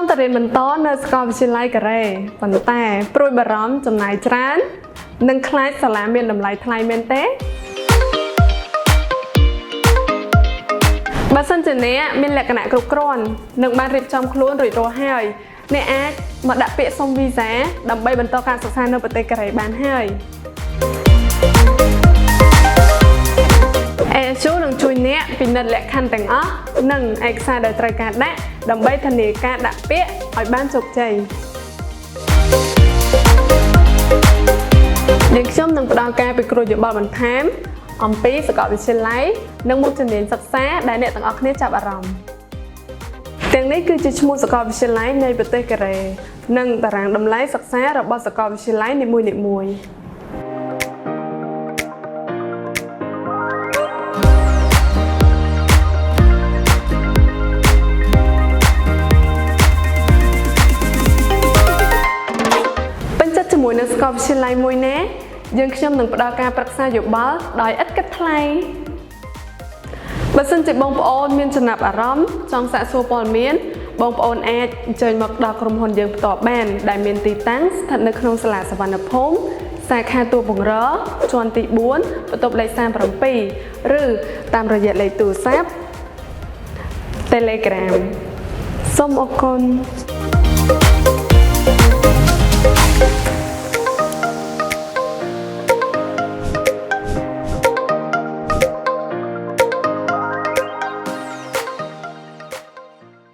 ង់តរៀនបន្តនៅសាកលវិទ្យាល័យការ៉េប៉ុន្តែព្រួយបារម្ភចំណាយច្រើននិងខ្លាចសាលាមានតម្លៃថ្លៃមែនទេបើសិនជាអ្នកមានលក្ខណៈគ្រប់គ្រាន់និងបានរៀបចំខ្លួនរួចរាល់ហើយអ្នកអាចមកដាក់ពាក្យសុំវីសាដើម្បីបន្តការសិក្សានៅប្រទេសកូរ៉េបានហើយASU នឹងជួយអ្នកពិនិត្យលក្ខខណ្ឌទាំងអស់និងឯកសារដែលត្រូវការដាក់ដើម្បីធានាការដាក់ពាក្យឲ្យបានជោគជ័យយើងខ្ញុំនឹងផ្ដល់ការពិគ្រោះយោបល់បន្ថែមអំពីសាកលវិទ្យាល័យនិងមុខជំនាញសិក្សាដែលអ្នកទាំងអស់គ្នាចាប់អារម្មណ៍ទាំងនេះគឺជាឈ្មោះសាកលវិទ្យាល័យនៃប្រទេសកូរ៉េនិងតារាងតម្លៃសិក្សារបស់សាកលវិទ្យាល័យនីមួយៗជាមួយនឹងសាកលវិទ្យាល័យមួយណាយើងខ្ញុំនឹងផ្ដល់ការប្រឹក្សាយោបល់ដោយឥតគិតថ្លៃបើសិនជាបងប្អូនមានចំណាប់អារម្មណ៍ចង់សាកសួរព័ត៌មានបងប្អូនអាចអញ្ជើញមកដល់ក្រុមហ៊ុនយើងផ្ទាល់បានដែលមានទីតាំងស្ថិតនៅក្នុងសាលាសវណ្ណភូមិសាខាទួលបង្រជាន់ទី4បន្ទប់លេខ37ឬតាមរយៈលេខទូរស័ព្ទ Telegram សូមអរគុណ